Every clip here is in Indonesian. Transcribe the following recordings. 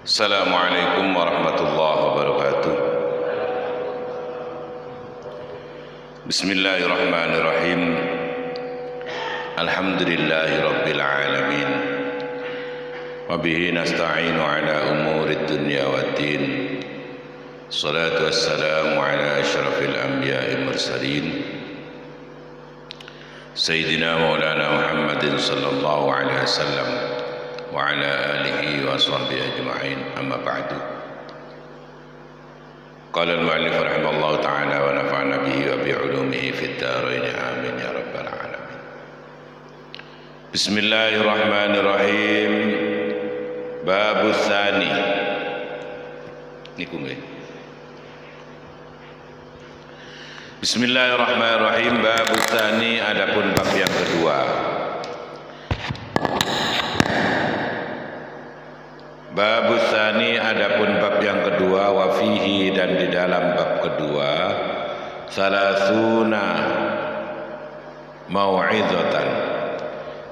Assalamualaikum warahmatullahi wabarakatuh. Bismillahirrahmanirrahim. Alhamdulillahi rabbil alamin. Wa bihi nasta'inu ala umurid dunya waddin. Salatu wassalamu ala asyrafil anbiya'i mursalin. Sayyidina Maulana Muhammadin sallallahu alaihi wasallam wa ala alihi wa sahbihi ajma'in, amma ba'du. Qala al-mu'allif rahimahullahu ta'ala wa nafa'na bihi wa bi'ulumihi fid dharain, amin ya rabbal alamin. Bismillahirrahmanirrahim. Babu tsani. Niku nggih. Bismillahirrahmanirrahim. Babu tsani, adapun bab yang kedua. Babu tsani, adapun bab yang kedua, wa fihi, dan di dalam bab kedua, salasuna mau'izatan.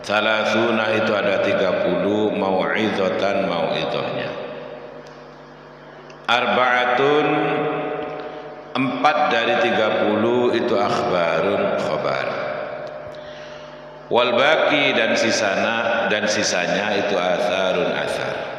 Salasuna itu ada 30, mau'izatan, mau'izahnya. Arba'atun, 4 dari 30 itu akhbarun, khabar. Wal baqi, dan sisanya itu atharun, athar.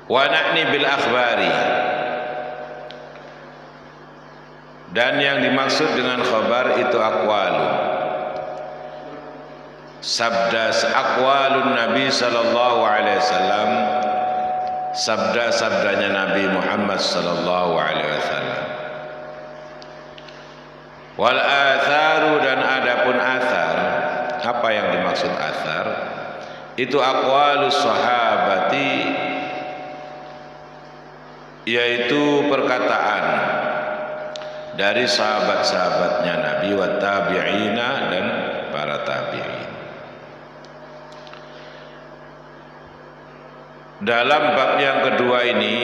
Wa na'ni bil akhbari, dan yang dimaksud dengan khabar itu aqwalun, aqwalun Nabi sallallahu alaihi wasallam, sabda-sabdanya Nabi Muhammad sallallahu alaihi wasallam. Wal atharu, dan adapun athar, apa yang dimaksud athar? Itu aqwalus sahabati, yaitu perkataan dari sahabat-sahabatnya Nabi, wa tabi'ina, dan para tabi'in. Dalam bab yang kedua ini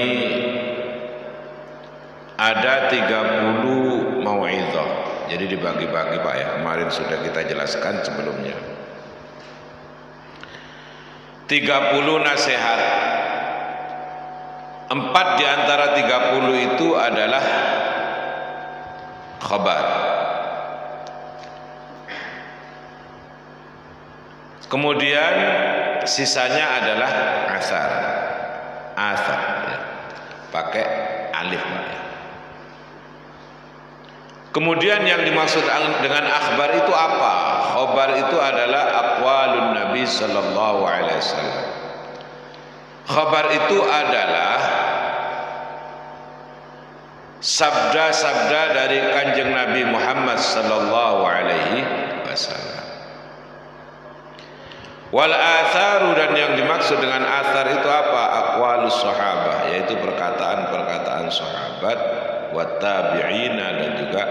ada 30 mau'izah. Jadi dibagi-bagi Pak ya, kemarin sudah kita jelaskan sebelumnya. 30 nasihat. 4 di antara 30 itu adalah khabar. Kemudian sisanya adalah asar. Asar ya. Pakai alif Pak ya. Kemudian yang dimaksud dengan akhbar itu apa? Khabar itu adalah aqwalun Nabi sallallahu alaihi wasallam. Khabar itu adalah sabda-sabda dari kanjeng Nabi Muhammad sallallahu alaihi wasallam. Wal atharu, dan yang dimaksud dengan athar itu apa? Aqwalus sahabah, yaitu perkataan-perkataan sahabat, wa tabi'ina, dan juga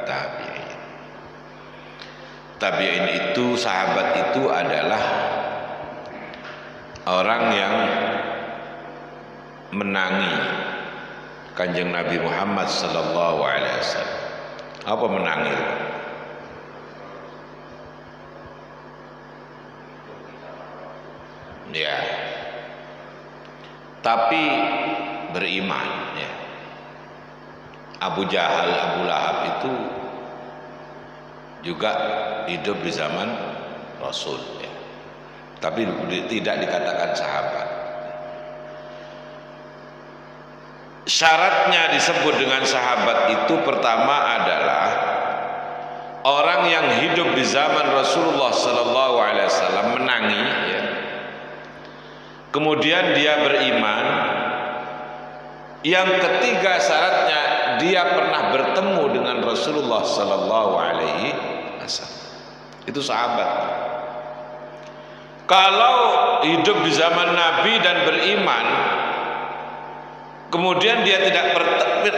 tabi'in. Tabi'in itu, sahabat itu adalah orang yang menangi kanjeng Nabi Muhammad sallallahu alaihi wasallam. Apa menangi? Ya. Tapi beriman ya. Abu Jahal, Abu Lahab itu juga hidup di zaman Rasul ya. Tapi tidak dikatakan sahabat. Syaratnya disebut dengan sahabat itu pertama adalah orang yang hidup di zaman Rasulullah sallallahu alaihi wasallam, menangi ya. Kemudian dia beriman. Yang ketiga syaratnya dia pernah bertemu dengan Rasulullah sallallahu alaihi wasallam. Itu sahabat. Kalau hidup di zaman Nabi dan beriman, kemudian dia tidak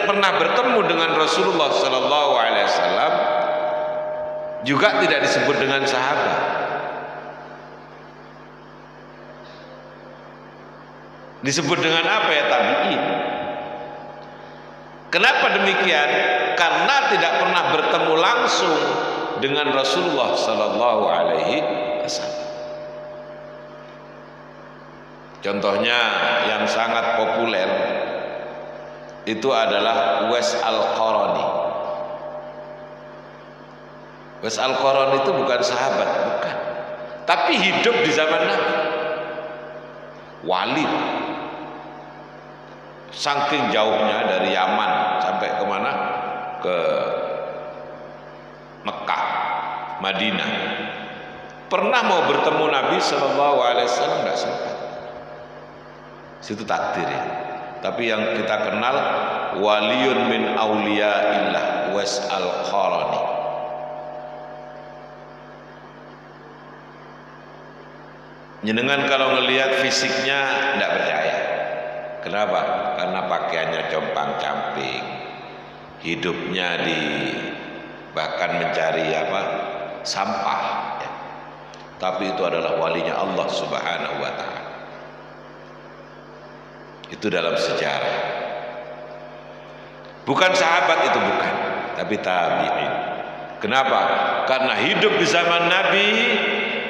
pernah bertemu dengan Rasulullah sallallahu alaihi wasallam, juga tidak disebut dengan sahabat. Disebut dengan apa ya? Tabi'in. Kenapa demikian? Karena tidak pernah bertemu langsung dengan Rasulullah sallallahu alaihi wasallam. Contohnya yang sangat populer itu adalah Uwais Al-Qarani. Uwais Al-Qarani itu bukan sahabat, bukan. Tapi hidup di zaman Nabi. Wali. Saking jauhnya dari Yaman sampai kemana? Ke Mekah, Madinah. Pernah mau bertemu Nabi sallallahu alaihi wasallam, enggak sempat. Situ takdir ya. Tapi yang kita kenal waliyun min auliyaillah, Uwais Al-Qarani. Jenengan kalau ngelihat fisiknya tidak percaya. Kenapa? Karena pakaiannya compang-camping, hidupnya bahkan mencari sampah. Ya. Tapi itu adalah walinya Allah Subhanahu wa Ta'ala. Itu dalam sejarah. Bukan sahabat itu, bukan, tapi tabi'in. Kenapa? Karena hidup di zaman Nabi,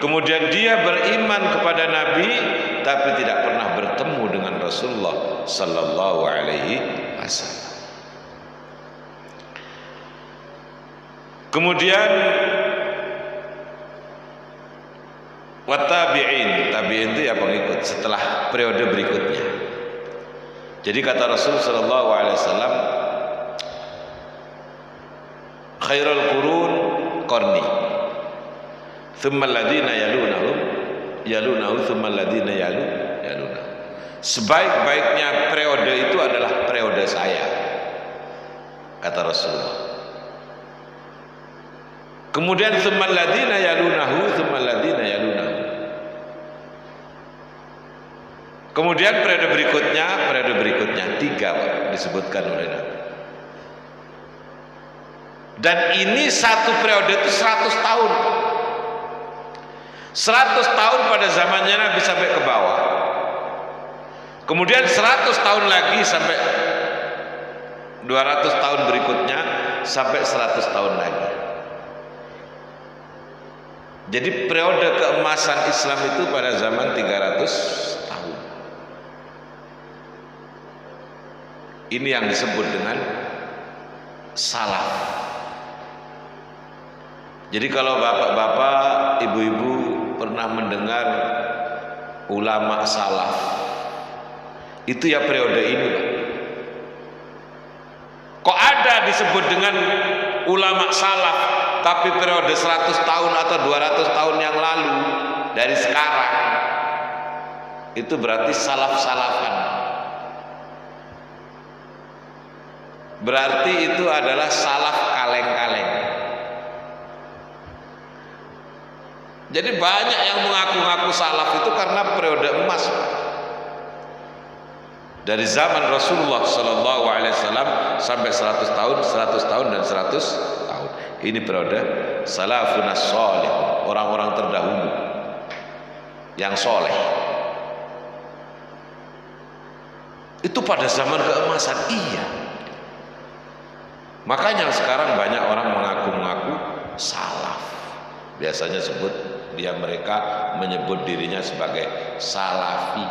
kemudian dia beriman kepada Nabi, tapi tidak pernah bertemu dengan Rasulullah sallallahu alaihi wasallam. Kemudian wattabi'in, tabi'in itu ya pengikut setelah periode berikutnya. Jadi kata Rasul sallallahu alaihi wasallam, khairul qurun qarni, thumma alladhina yalunahu thumma alladhina yalunahu. Sebaik-baiknya periode itu adalah periode saya, kata Rasulullah. Kemudian thumma alladhina yalunahu thumma alladhina yalunahu. Kemudian periode berikutnya 3 disebutkan oleh Nabi. Dan ini satu periode itu 100 tahun. 100 tahun pada zamannya Nabi sampai ke bawah. Kemudian 100 tahun lagi sampai 200 tahun berikutnya sampai 100 tahun lagi. Jadi periode keemasan Islam itu pada zaman 300 tahun. Ini yang disebut dengan salaf. Jadi kalau bapak-bapak, ibu-ibu pernah mendengar ulama salaf, itu ya periode ini, Pak. Kok ada disebut dengan ulama salaf, tapi periode 100 tahun atau 200 tahun yang lalu dari sekarang, itu berarti salaf-salafan. Berarti itu adalah salaf kaleng-kaleng. Jadi banyak yang mengaku-ngaku salaf itu karena periode emas. Dari zaman Rasulullah sallallahu alaihi wasallam sampai 100 tahun, 100 tahun dan 100 tahun. Ini periode salafun as-salih, orang-orang terdahulu yang soleh. Itu pada zaman keemasan, iya. Makanya sekarang banyak orang mengaku-ngaku salaf. Biasanya mereka menyebut dirinya sebagai salafi.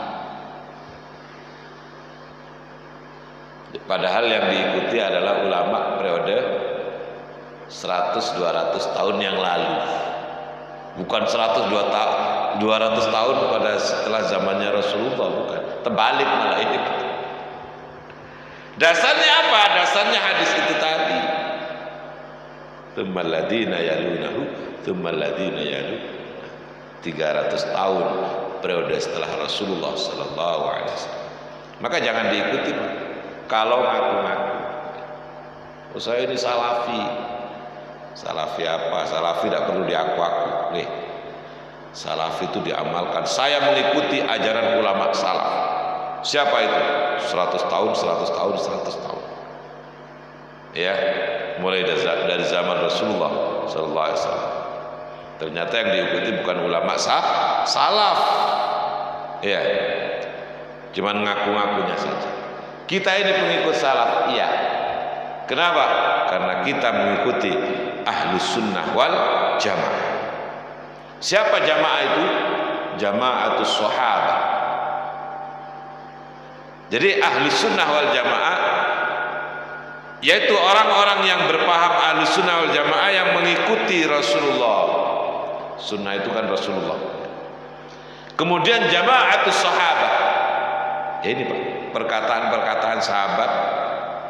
Padahal yang diikuti adalah ulama periode 100-200 tahun yang lalu. Bukan 200 tahun pada setelah zamannya Rasulullah, bukan. Terbalik malah ini. Dasarnya apa? Dasarnya hadis itu tadi. Tsummal ladzina yalunahu, tsummal ladzina yalunahu. 300 tahun periode setelah Rasulullah sallallahu alaihi wasallam. Maka jangan diikuti, Pak. Kalau ngaku-ngaku, oh, saya ini salafi. Salafi apa? Salafi tidak perlu diaku-aku. Nih, salafi itu diamalkan. Saya mengikuti ajaran ulama salaf. Siapa itu? 100 tahun, 100 tahun, 100 tahun. Ya, mulai dari zaman Rasulullah sallallahu alaihi wasallam. Ternyata yang diikuti bukan ulama salaf. Ya. Cuman ngaku-ngakunya saja. Kita ini pengikut salaf, iya. Kenapa? Karena kita mengikuti Ahlus Sunnah wal Jamaah. Siapa jamaah itu? Jamaatus Sahabat. Jadi Ahlus Sunnah wal Jamaah yaitu orang-orang yang berpaham Ahlus Sunnah wal Jamaah yang mengikuti Rasulullah. Sunnah itu kan Rasulullah. Kemudian Jamaatus Sahabat. Ya ini Pak, perkataan-perkataan sahabat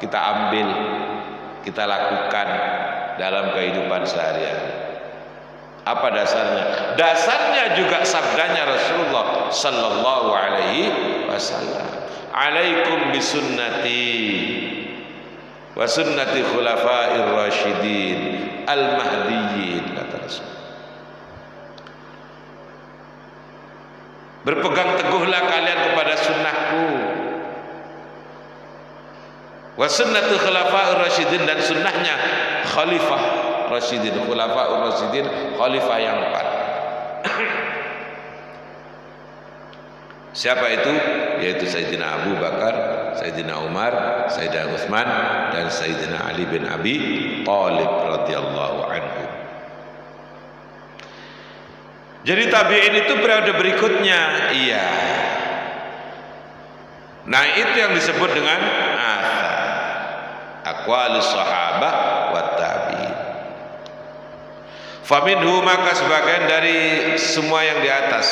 kita ambil, kita lakukan dalam kehidupan sehari-hari. Apa dasarnya? Dasarnya juga sabdanya Rasulullah sallallahu alaihi wasallam. Alaikum bisunnati wa sunnati khulafair rasyidin al-mahdiyyin, kata Rasul. Berpegang teguhlah kalian kepada sunnahku wa sunnatu khulafair rasyidin, dan sunnahnya khalifah rasyidin, khulafaur rasyidin, khalifah yang 4. Siapa itu? Yaitu Sayyidina Abu Bakar, Sayyidina Umar, Sayyidina Utsman, dan Sayyidina Ali bin Abi Thalib radhiyallahu anhu. Jadi tabi'in itu periode berikutnya, iya. Nah, itu yang disebut dengan aqwalus sahabah wat tabi'in. Faminhu, maka sebagian dari semua yang di atas,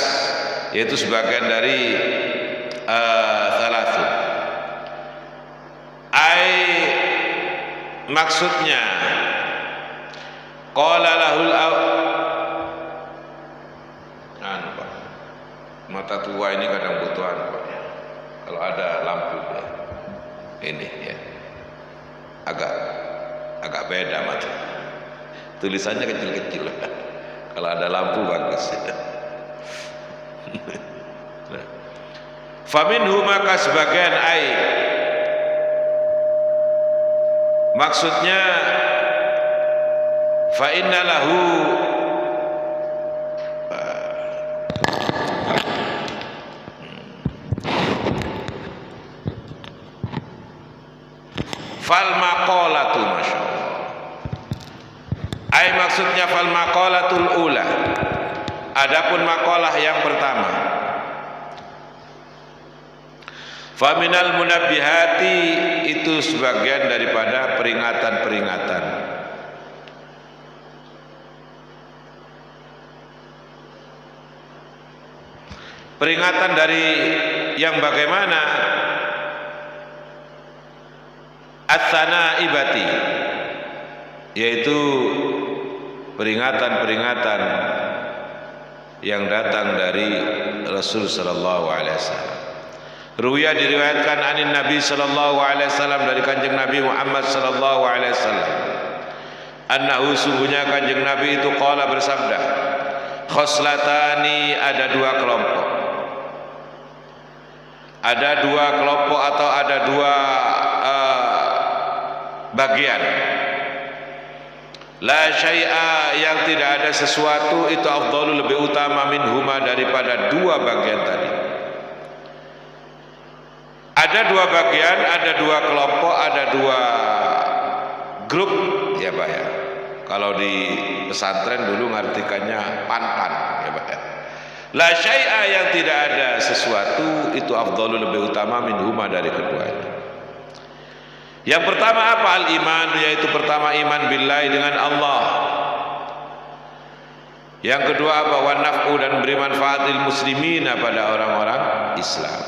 yaitu sebagian dari salatu. Maksudnya qala lahul mata tua ini kadang butuh kalau ada lampu ya. Ini ya agak beda mata, tulisannya kecil-kecil. Kalau ada lampu bagus. Nah, faminhu, maka sebagian maksudnya fa inna lahu fal maqalatu, masyaallah. Maksudnya fal maqalatul ula, adapun maqalah yang pertama, faminal munabbihati, itu sebagian daripada peringatan-peringatan. Peringatan dari yang bagaimana? Ats-tsanaibati, yaitu peringatan-peringatan yang datang dari Rasul sallallahu alaihi wasallam. Ruwiya, diriwayatkan anin Nabi sallallahu alaihi wasallam, dari Kanjeng Nabi Muhammad sallallahu alaihi wasallam, annahu, sungguhnya Kanjeng Nabi itu qala, bersabda, khoslatani, ada dua kelompok. Ada dua kelompok atau ada dua bagian. La syai'a, yang tidak ada sesuatu, itu afdalu, lebih utama, minhuma, daripada dua bagian tadi. Ada dua bagian, ada dua kelompok, ada dua grup, ya Pak ya. Kalau di pesantren dulu ngartikannya pan-pan, ya Pak ya. La syai'a, yang tidak ada sesuatu, itu afdalu, lebih utama, minhuma, dari keduanya. Yang pertama apa? Al-iman, yaitu pertama iman billahi, dengan Allah. Yang kedua apa? Wa naf'u, dan beri manfaat lil muslimina, pada orang-orang Islam.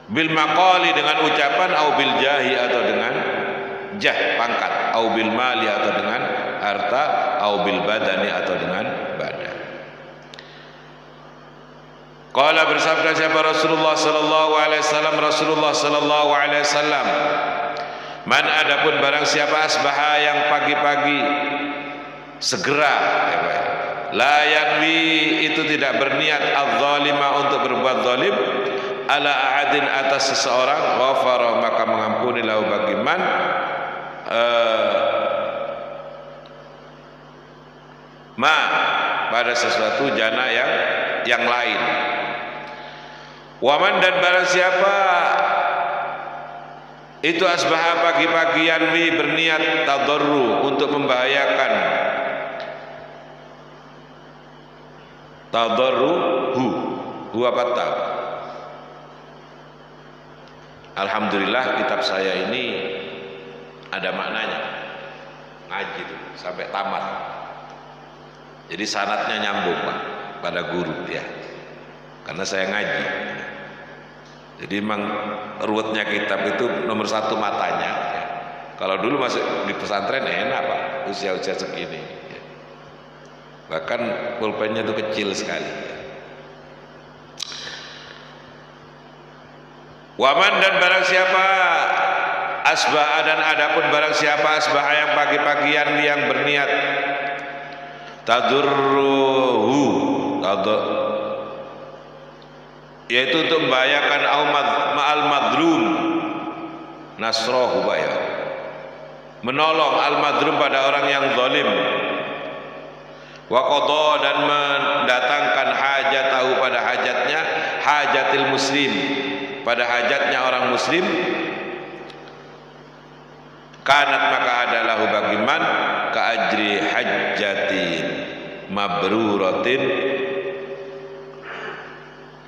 Bil maqali, dengan ucapan, au bil jahi, atau dengan jah, pangkat, au bil mali, atau dengan harta, au bil badani, atau dengan badan. Qala, bersabda siapa? Rasulullah sallallahu alaihi wasallam, Rasulullah sallallahu alaihi wasallam, man, adapun barang siapa, asbaha, yang pagi-pagi segera, ya Pak, la yanwi, itu tidak berniat, adz-dzalima, untuk berbuat zalim, ala ahadin, atas seseorang, ghafara, maka mengampuni lahu, bagi man, pada sesuatu jana yang lain. Waman dan barang siapa itu asbaha pagi-pagi yanwi berniat tadarru untuk membahayakan, tadarru hu apa tak? Alhamdulillah kitab saya ini ada maknanya, ngaji tuh sampai tamat. Jadi sanadnya nyambung Pak pada guru ya, karena saya ngaji. Jadi memang ruwetnya kitab itu nomor satu matanya ya. Kalau dulu masuk di pesantren enak Pak, usia-usia segini ya. Bahkan pulpennya itu kecil sekali ya. Waman dan barang siapa asbah, dan adapun barang siapa asbah yang pagi-pagian yang berniat tadurruhu, yaitu untuk membahayakan ma'al madlum nasrohu ya, menolong al madlum pada orang yang zalim, wa qada dan mendatangkan hajatahu pada hajatnya, hajatil muslim pada hajatnya orang muslim, kanat maka adalah bagiman ka ajri hajjatin mabruratin,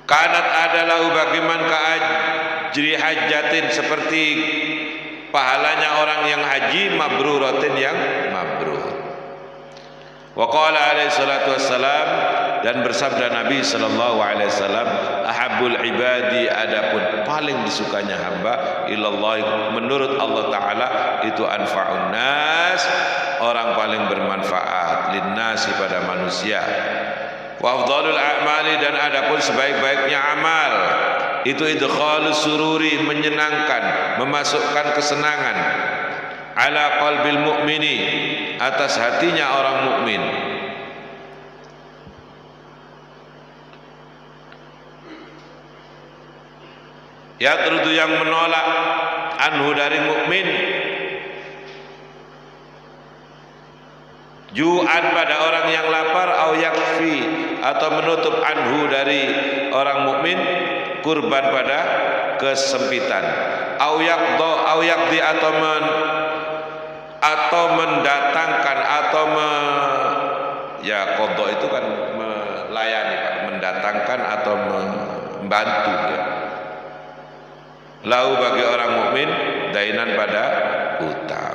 kanat adalah bagiman ka ajri hajjatin seperti pahalanya orang yang haji, mabruratin yang mabrur. Wa qala alaihi salatu wassalam, dan bersabda Nabi sallallahu alaihi wasallam, ahabbul ibadi, adapun paling disukanya hamba, ilallah menurut Allah taala itu anfa'un nas, orang paling bermanfaat, linnasi pada manusia. Wa afdhalul a'mali, dan adapun sebaik-baiknya amal itu idkhalus sururi, menyenangkan, memasukkan kesenangan, ala qalbil mu'mini, atas hatinya orang mukmin. Ya terus yang menolak anhu dari mukmin, ju'an pada orang yang lapar, au yakfi atau menutup anhu dari orang mukmin, kurban pada kesempitan, au yakdi atau mendatangkan atau ya qadha itu kan melayani Pak, mendatangkan atau membantu ya, lahu bagi orang mukmin, dainan pada utang.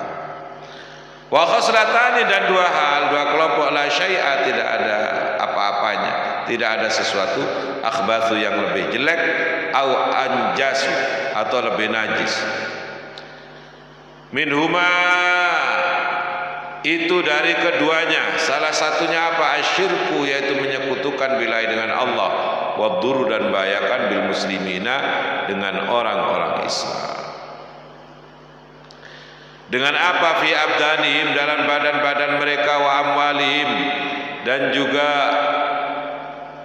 Wa khoslatani, dan dua hal, dua kelompok, la syai'a tidak ada apa-apanya, tidak ada sesuatu, akhbathu yang lebih jelek, au anjasu atau lebih najis, minhuma itu dari keduanya, salah satunya apa? Asyirku, yaitu menyekutukan billahi dengan Allah, waduru dan bahayakan bil muslimina dengan orang-orang Islam. Dengan apa? Fi abdanihim, dalam badan-badan mereka, wa amwalihim, dan juga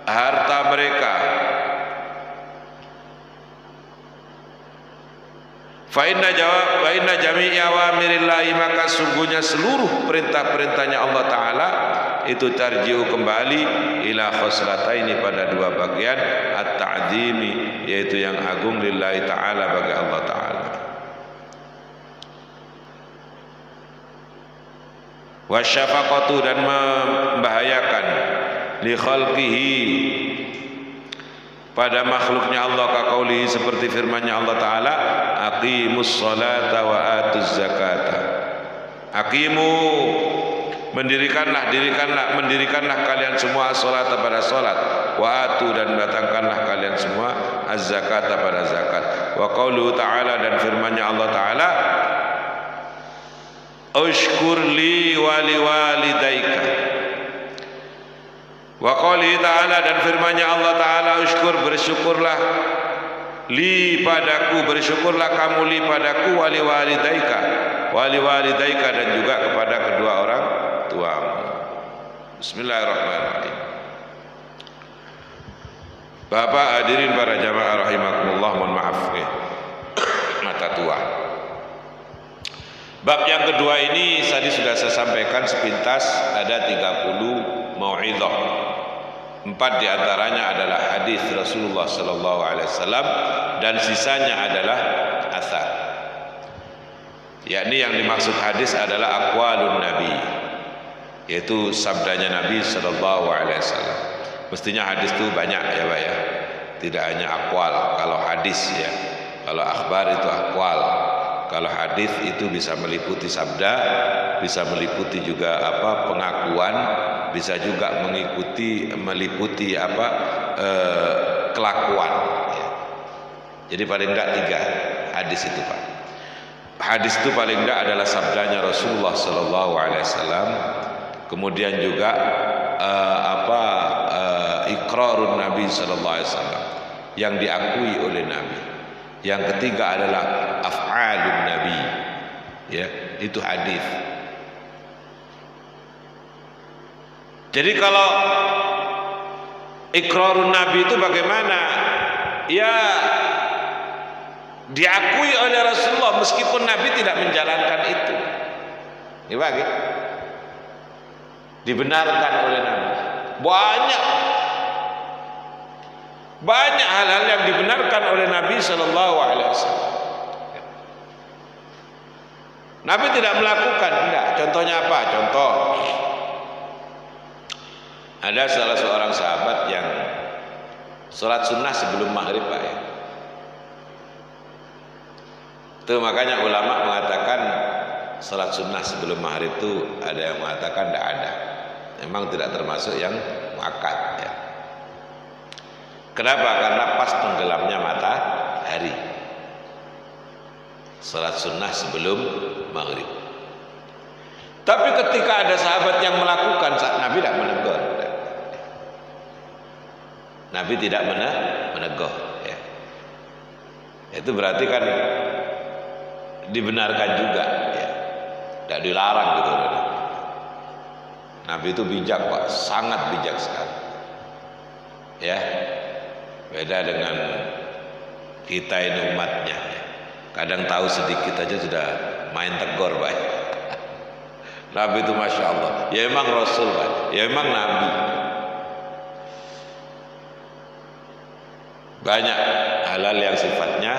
harta mereka. Fa inna jami'i awamirillahi, maka sungguhnya seluruh perintah-perintahnya Allah Ta'ala itu tarji'u kembali ila khoslataini, pada dua bagian, at-ta'zimi, yaitu yang agung, lillahi ta'ala, bagi Allah Ta'ala, wa syafaqatu, dan membahayakan, li khalqihi, pada makhluknya Allah, ka qaulihi, seperti firman-Nya Allah Ta'ala, aqimus salata wa atuz zakata. Aqimu, mendirikanlah kalian semua as-salata pada salat, wa atu, dan datangkanlah kalian semua az-zakata pada zakat. Wa qauluhu ta'ala, dan firman-Nya Allah Ta'ala, ushkur li wa liwalidayka. Wa qali ta'ala, dan firman-Nya Allah Ta'ala, ushkur, bersyukurlah, li padaku, bersyukurlah kamu, li padaku, wali walidaika, dan juga kepada kedua orang tuamu. Bismillahirrahmanirrahim. Bapak hadirin para jamaah rahimakumullah, mohon maaf mata tua. Bab yang kedua ini tadi sudah saya sampaikan sepintas, ada 30 mau'izah. 4 diantaranya adalah hadis Rasulullah sallallahu alaihi wasallam dan sisanya adalah athar. Yakni yang dimaksud hadis adalah aqwalun nabi, yaitu sabdanya Nabi sallallahu alaihi wasallam. Mestinya hadis itu banyak ya Pak ya. Tidak hanya aqwal kalau hadis ya. Kalau akhbar itu aqwal. Kalau hadis itu bisa meliputi sabda, bisa meliputi juga pengakuan, bisa juga meliputi kelakuan. Ya. Jadi paling enggak 3 hadis itu Pak. Hadis itu paling enggak adalah sabdanya Rasulullah Sallallahu Alaihi Wasallam. Kemudian juga iqrarun Nabi Sallallahu Alaihi Wasallam yang diakui oleh Nabi. Yang ketiga adalah af'alun Nabi, ya itu hadis. Jadi kalau iqrarun Nabi itu bagaimana? Ya diakui oleh Rasulullah meskipun Nabi tidak menjalankan itu. Ini bagi dibenarkan oleh Nabi. Banyak hal-hal yang dibenarkan oleh Nabi Sallallahu Alaihi Wasallam. Nabi tidak melakukan, enggak. Contohnya apa? Contoh, ada salah seorang sahabat yang sholat sunnah sebelum maghrib Pak ya. Itu makanya ulama mengatakan sholat sunnah sebelum maghrib itu ada yang mengatakan tidak ada. Memang tidak termasuk yang muakkad ya. Kenapa? Karena pas tenggelamnya matahari. Salat sunnah sebelum maghrib. Tapi ketika ada sahabat yang melakukan, Nabi tidak menegur. Nabi tidak menegur. Ya. Itu berarti kan dibenarkan juga. Ya. Tidak dilarang gitu. Nabi itu bijak Pak, sangat bijak sekali. Ya. Beda dengan kita ini umatnya. Kadang tahu sedikit aja sudah main tegur Pak. Nabi itu Masya Allah. Ya emang Rasul Pak. Ya emang Nabi. Banyak hal-hal yang sifatnya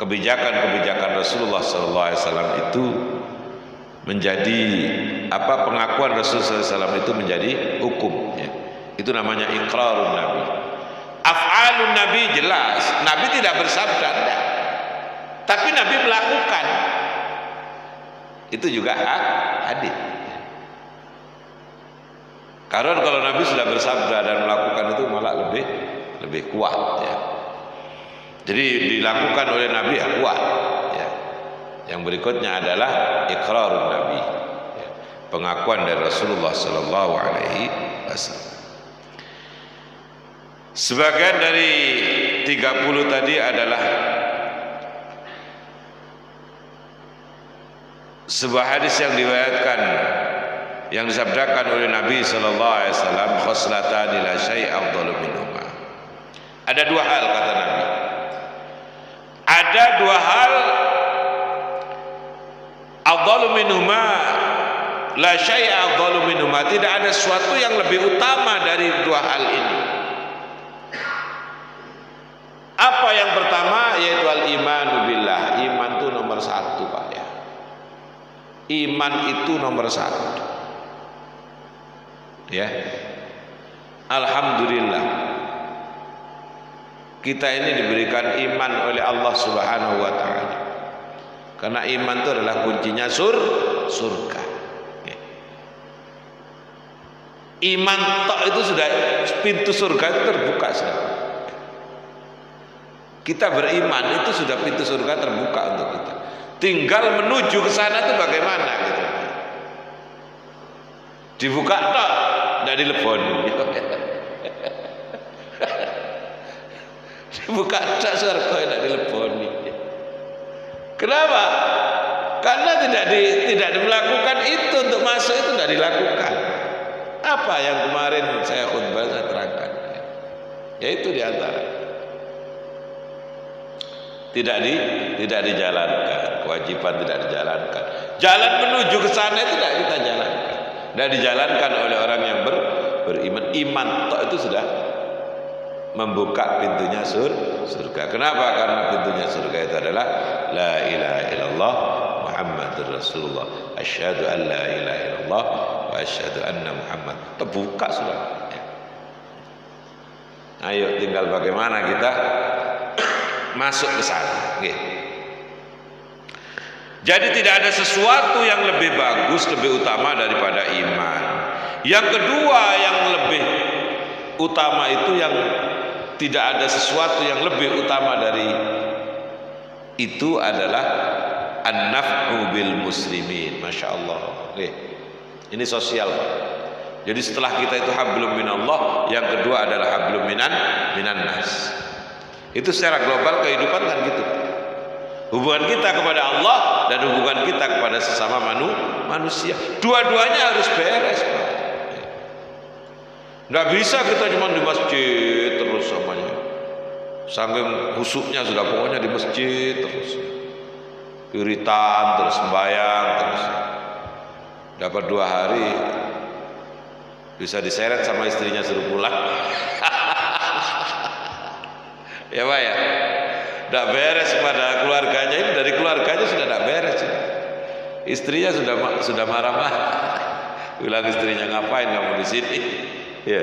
kebijakan-kebijakan Rasulullah SAW itu menjadi pengakuan Rasulullah SAW itu menjadi hukum ya. Itu namanya iqrarun Nabi. Af'alun Nabi jelas, Nabi tidak bersabda enggak. Tapi Nabi melakukan. Itu juga hadis. Karena kalau Nabi sudah bersabda dan melakukan itu malah lebih kuat ya. Jadi dilakukan oleh Nabi ya kuat ya. Yang berikutnya adalah iqrarun Nabi. Ya. Pengakuan dari Rasulullah sallallahu alaihi wasallam. Sebagian dari 30 tadi adalah sebuah hadis yang diriwayatkan yang disabdakan oleh Nabi sallallahu alaihi wasallam, khoslatani la syai' afdalu minhuma. Ada 2 hal kata Nabi. Ada 2 hal afdalu minhuma, la syai' afdalu minhuma. Tidak ada sesuatu yang lebih utama dari 2 hal ini. Apa yang pertama? Yaitu al-imanu billah. Iman itu nomor 1 Pak ya. Iman itu nomor 1 ya. Alhamdulillah kita ini diberikan iman oleh Allah Subhanahu wa ta'ala. Karena iman itu adalah kuncinya surga ya. Iman tok itu sudah pintu surga itu terbuka sudah. Kita beriman itu sudah pintu surga terbuka untuk kita. Tinggal menuju ke sana itu bagaimana gitu. Dibuka tok, enggak dilepon. Dibuka tok surga enggak dileponi. Kenapa? Karena tidak melakukan itu, untuk masuk itu enggak dilakukan. Apa yang kemarin saya khutbah saya terangkan. Ya itu diantara. tidak dijalankan, kewajiban tidak dijalankan. Jalan menuju ke sana itu tidak kita jalankan, tidak dijalankan oleh orang yang beriman. Iman tok itu sudah membuka pintunya surga. Kenapa? Karena pintunya surga itu adalah la ilaha illallah Muhammadur Rasulullah, asyhadu an la ilaha illallah wa asyhadu anna Muhammad. Terbuka sudah. Ayo tinggal bagaimana kita masuk ke sana. Jadi tidak ada sesuatu yang lebih bagus, lebih utama daripada iman. Yang kedua yang lebih utama itu yang tidak ada sesuatu yang lebih utama dari itu adalah an-naf'u bil muslimin. Masya Allah. Ini sosial, Pak. Jadi setelah kita itu hablum minallah, yang kedua adalah hablum minan nas. Itu secara global kehidupan kan gitu. Hubungan kita kepada Allah dan hubungan kita kepada sesama manusia. Dua-duanya harus beres, Pak. Nggak bisa kita cuma di masjid terus samanya. Saking husuknya sudah pokoknya di masjid terus. Wiritan terus, sembahyang terus. Dapat 2 hari bisa diseret sama istrinya suruh pulang. Ya Pak ya, tidak beres pada keluarganya, ini dari keluarganya sudah tidak beres. Istrinya sudah marah-marah. Bilang istrinya, ngapain kamu di sini? Ya,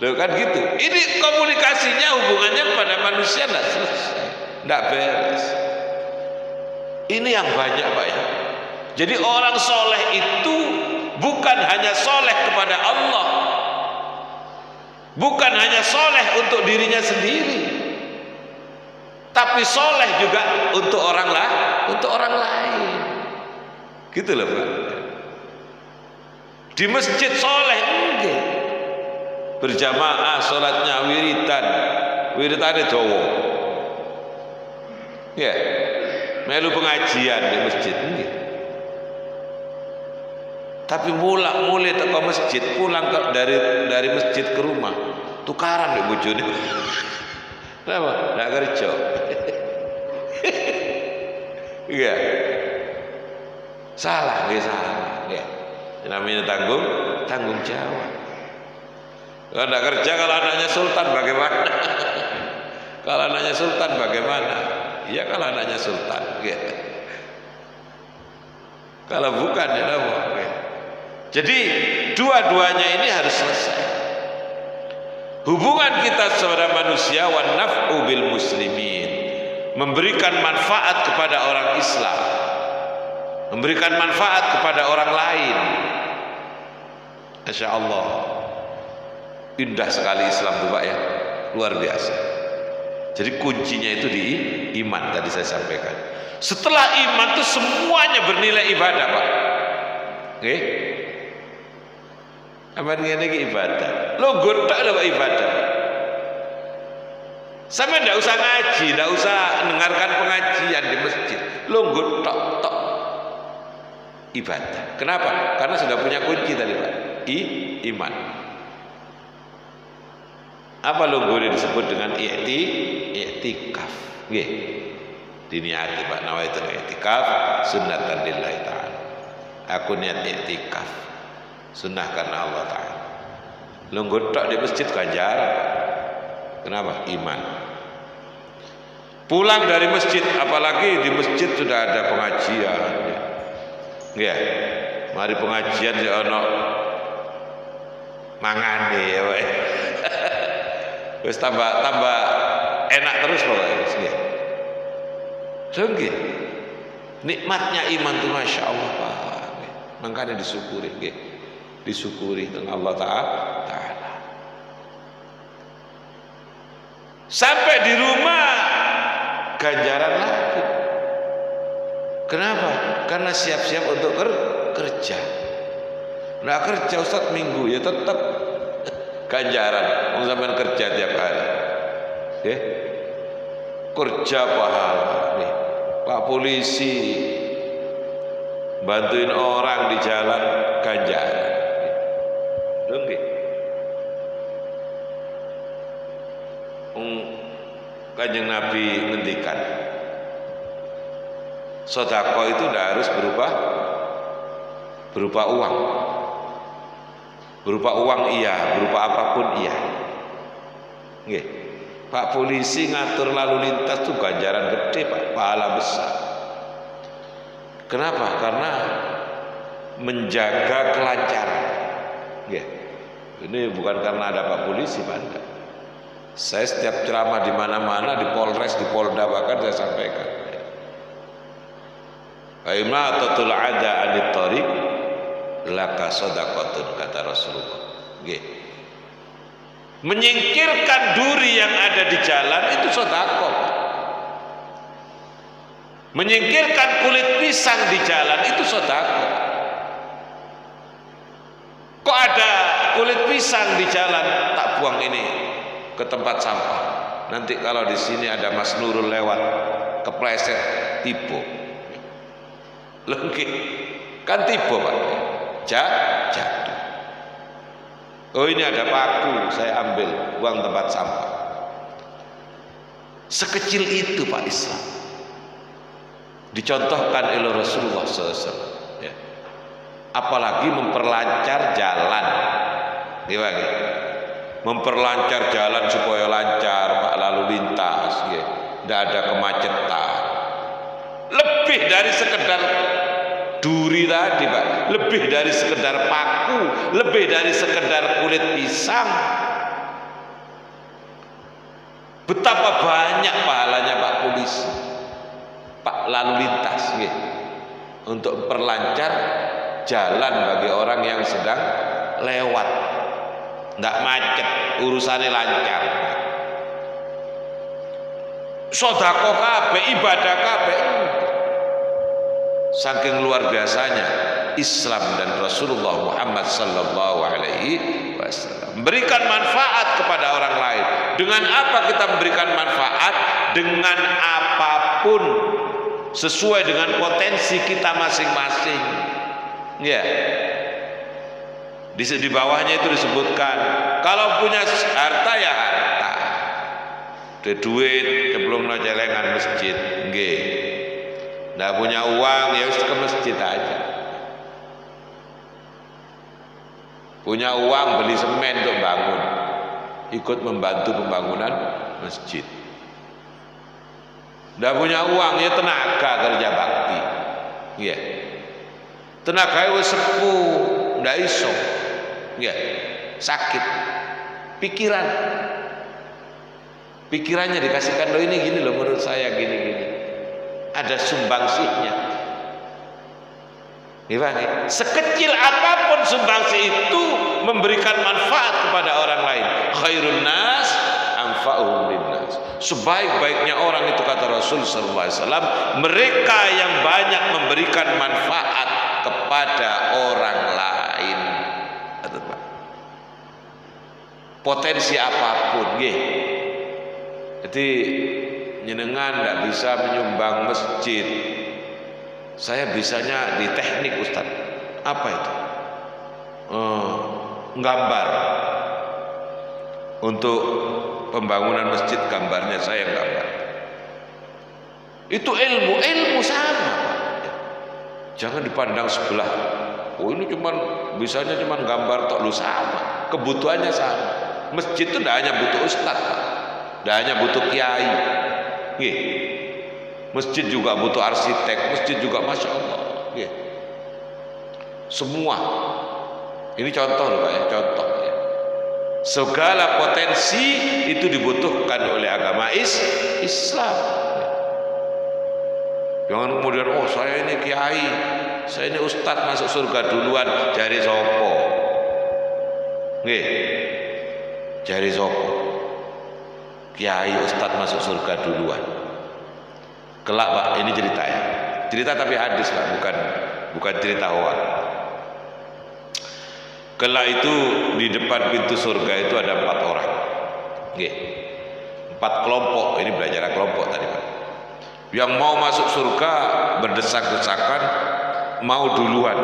loh kan gitu. Ini komunikasinya, hubungannya kepada manusia tidak selesai, tidak beres. Ini yang banyak, Pak ya. Jadi orang soleh itu bukan hanya soleh kepada Allah, bukan hanya soleh untuk dirinya sendiri, tapi soleh juga untuk orang lain. Gitu loh, Pak. Di masjid soleh enggak, berjamaah sholatnya wiritannya Jawa, ya, melu pengajian di masjid enggak. Tapi mulai ke masjid, pulang dari masjid ke rumah, tukaran di bojone. Kenapa? Nggak kerja. Iya. Salah, nggak salah. Ya. Namanya tanggung jawab. Kalau nggak kerja, kalau anaknya sultan bagaimana? Kalau anaknya sultan bagaimana? Iya, kalau anaknya sultan. Ya. Kalau bukan, ya apa? Ya. Jadi dua-duanya ini harus selesai. Hubungan kita sebagai manusia, wan naf'u bil muslimin, memberikan manfaat kepada orang Islam, memberikan manfaat kepada orang lain. Masya Allah, indah sekali Islam tuh Pak ya, luar biasa. Jadi kuncinya itu di iman, tadi saya sampaikan. Setelah iman itu semuanya bernilai ibadah, Pak. Oke? Apa ini ibadah? Lo godak ada ibadah. Sama ndak usah ngaji, ndak usah mendengarkan pengajian di masjid. Lo godak tok ibadah. Kenapa? Karena sudah punya kunci tadi Pak. Iman. Apa logo ini disebut dengan i'tikaf? Nggih. Diniati Pak, nawaitul i'tikaf sunnatan lillahi ta'ala. Aku niat i'tikaf, sunnah karena Allah Ta'ala. Lu godok di masjid ganjaran. Kenapa? Iman. Pulang dari masjid, apalagi di masjid sudah ada pengajian. Ya, mari pengajian di ono mangane ya Pak. Wis tambah enak terus pokoknya. Sungguh nikmatnya iman itu Masya Allah Pak. Makanya disyukuri, disyukuri dengan Allah Ta'ala. Sampai di rumah ganjaran lagi. Kenapa? Karena siap-siap untuk kerja. Nggak kerja Ustaz minggu ya tetap ganjaran. Mau sampean kerja tiap hari. Ya. Kerja pahala. Nih. Pak polisi bantuin orang di jalan ganjaran. Dong Kanjeng Nabi ngendikan, sedekah itu tidak harus berupa uang. Berupa uang iya, berupa apapun iya. Nggih. Pak polisi ngatur lalu lintas itu ganjaran gede, Pak, pahala besar. Kenapa? Karena menjaga kelancaran. Nggih. Ini bukan karena ada Pak polisi, Pak. Enggak. Saya setiap ceramah di mana-mana, di Polres, di Polda bahkan saya sampaikan. Imatatul ada anit thariq laka shadaqatun, kata Rasulullah. Nggih. Menyingkirkan duri yang ada di jalan itu sedekah. Menyingkirkan kulit pisang di jalan itu sedekah. Kok ada kulit pisang di jalan, tak buang ini ke tempat sampah. Nanti kalau di sini ada Mas Nurul lewat, kepleset, tipu. Lengkit. Kan tipu, Pak. Jatuh. Oh, ini ada paku, saya ambil, buang tempat sampah. Sekecil itu, Pak, Islam. Dicontohkan oleh Rasulullah SAW. Ya. Apalagi memperlancar jalan. Gimana? Memperlancar jalan supaya lancar, Pak, lalu lintas, ya. Tidak ada kemacetan. Lebih dari sekedar duri tadi, Pak, lebih dari sekedar paku, lebih dari sekedar kulit pisang. Betapa banyak pahalanya Pak polisi, Pak lalu lintas, gitu, untuk memperlancar jalan bagi orang yang sedang lewat, tidak macet, urusannya lancar. Sedekah kabeh, ibadah kabeh. Saking luar biasanya Islam dan Rasulullah Muhammad sallallahu alaihi wasallam memberikan manfaat kepada orang lain. Dengan apa kita memberikan manfaat? Dengan apapun, sesuai dengan potensi kita masing-masing. Ya. Di bawahnya itu disebutkan, kalau punya harta ya harta. Duit sebelum celengan masjid, nggih. Nggak punya uang ya harus ke masjid aja. Punya uang beli semen untuk bangun, ikut membantu pembangunan masjid. Nggak punya uang ya tenaga kerja bakti, ya. Tenaga wis sepuh, nggak iso, ya. Sakit, pikirannya dikasihkan, loh ini gini loh menurut saya gini. Ada sumbangsihnya. Gimana? Sekecil apapun sumbangsi itu memberikan manfaat kepada orang lain. Khairun nas anfa'uhum linnas. Sebaik-baiknya orang itu, kata Rasul sallallahu alaihi wasallam, mereka yang banyak memberikan manfaat kepada orang lain. Potensi apapun, nggih. Jadi jenengan tidak bisa menyumbang masjid. Saya bisanya di teknik, Ustaz. Apa itu? Gambar. Untuk pembangunan masjid, gambarnya saya gambar. Itu ilmu sama, Pak. Jangan dipandang sebelah. Oh, ini bisanya cuman gambar tok, lu sama. Kebutuhannya sama. Masjid itu tidak hanya butuh ustaz, Pak. Tidak hanya butuh kiai. Nggih. Masjid juga butuh arsitek, masjid juga Masya Allah. Nggih. Semua. Ini contoh loh, Pak, ya, contoh ya. Segala potensi itu dibutuhkan oleh agama Islam. Jangan kemudian, oh saya ini kiai, saya ini ustadz masuk surga duluan, jari sopo. Nggih. Jari sopo. Kiai ustadz masuk surga duluan. Kelak, Pak, ini cerita ya. Cerita tapi hadis, Pak, bukan cerita hoax. Kelak itu di depan pintu surga itu ada 4 orang. Nggih. 4 kelompok, ini belajar kelompok tadi, Pak. Yang mau masuk surga berdesak-desakan, mau duluan.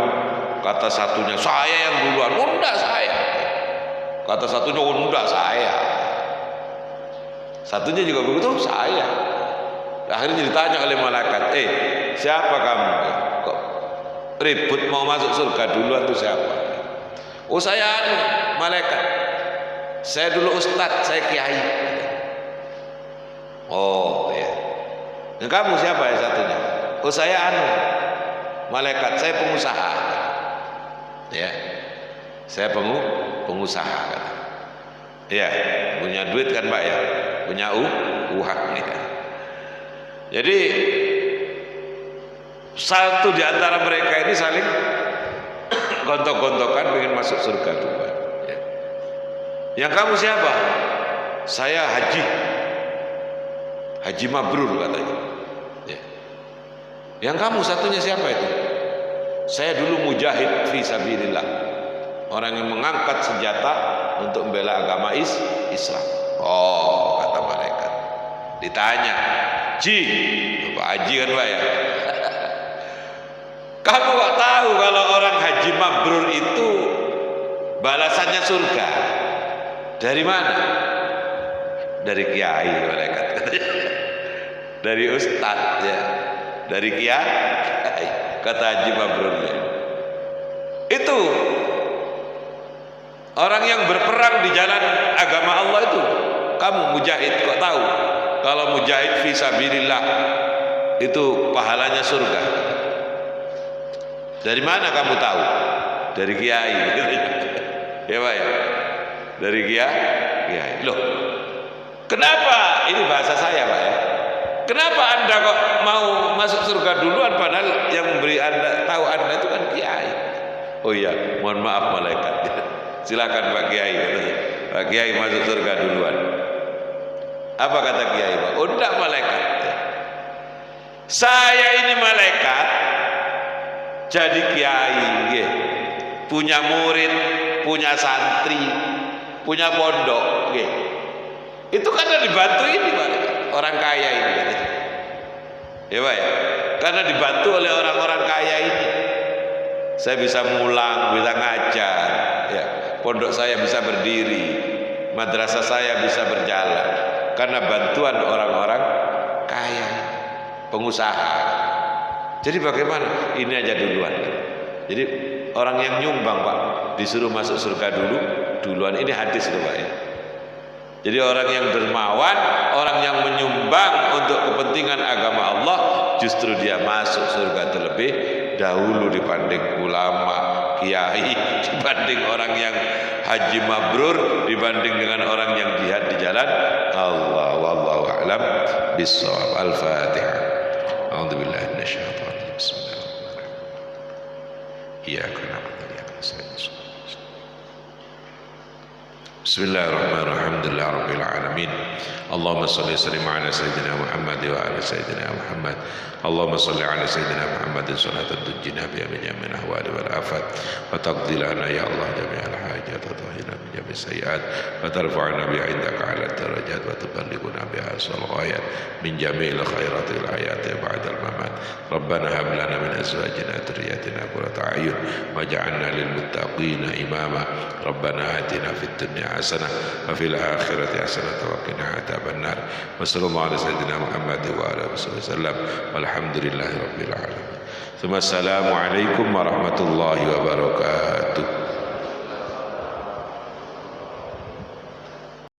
Kata satunya, saya yang duluan. Oh, enggak, saya. Kata satunya, oh, enggak, saya. Satunya juga begitu, saya. Akhirnya ditanya oleh malaikat, siapa kamu? Kok ribut mau masuk surga duluan tuh siapa? Oh saya malaikat. Saya dulu ustadz, saya kiai. Oh ya. Dan kamu siapa yang satunya? Oh saya malaikat, saya pengusaha. Ya. Saya pengusaha kata. Ya, punya duit kan Pak ya? Punya uang ya. Jadi satu di antara mereka ini saling gontok-gontokan pengen masuk surga duluan. Ya. Yang kamu siapa? Saya Haji Mabrur katanya. Ya. Yang kamu satunya siapa itu? Saya dulu mujahid fi sabilillah. Orang yang mengangkat senjata untuk membela agama Islam. Oh, kata malaikat. Ditanya, Pak Haji kan Pak ya? Kamu kok tahu kalau orang haji mabrur itu balasannya surga? Dari mana? Dari kiai malaikat katanya. Dari ustadz ya. Dari kiai kata haji mabrurnya. Itu orang yang berperang di jalan agama Allah itu. Kamu mujahid kok tahu kalau mujahid fi sabilillah itu pahalanya surga? Dari mana kamu tahu? Dari kiai. Ya Pak ya? Dari kiai. Loh, kenapa? Ini bahasa saya Pak ya. Kenapa Anda kok mau masuk surga duluan padahal yang memberi Anda tahu Anda itu kan kiai? Oh iya, mohon maaf malaikat. Silakan Pak Kiai katanya. Pak Kiai masuk surga duluan. Apa kata Kiai Pak? Oh enggak malaikat. Saya ini malaikat jadi kiai, punya murid, punya santri, punya pondok, itu karena dibantu ini Pak, orang kaya ini, ya Pak ya, karena dibantu oleh orang-orang kaya ini, saya bisa mulang, bisa ngajar, ya, pondok saya bisa berdiri, madrasah saya bisa berjalan, karena bantuan orang-orang kaya, pengusaha. Jadi bagaimana? Ini aja duluan. Jadi orang yang nyumbang Pak disuruh masuk surga duluan. Ini hadis loh Pak ya. Jadi orang yang dermawan, orang yang menyumbang untuk kepentingan agama Allah, justru dia masuk surga terlebih dahulu dibanding ulama, kiai, dibanding orang yang haji mabrur, dibanding dengan orang yang jihad di jalan Allah. Wallahu a'lam bissawab. Al-Fatihah. A'udzubillahi minasyaitonir rajim. Bismillahirrahmanirrahim. Iyyaka na'budu wa iyyaka nasta'in. Bismillahirrahmanirrahim. Alhamdulillah rabbil alamin. Allahumma shalli wa sallim ala sayyidina Muhammad wa ala sayyidina Muhammad. Allahumma shalli ala sayyidina Muhammad salatan tunjina biha min jami'il ahwali wal afat wa taqdi lana ya Allah jami'al hajat wa tahina min jami'is sayyi'at wa tarfa'na biha indaka 'ala darajat wa tuballighuna biha asal ghayat min jami'il khairatil hayati ba'da al mamat. Rabbana hab lana min azwajina dhurriyyatina qurrata a'yun waj'alna lil muttaqina imama. Rabbana atina fid dunya hasanah wa fil akhirati hasanah wa qina adzaban nar. Wa sallallahu ala sayyidina Muhammad wa ala alihi wasallam. Walhamdulillahi rabbil alamin. Assalamualaikum warahmatullahi wabarakatuh.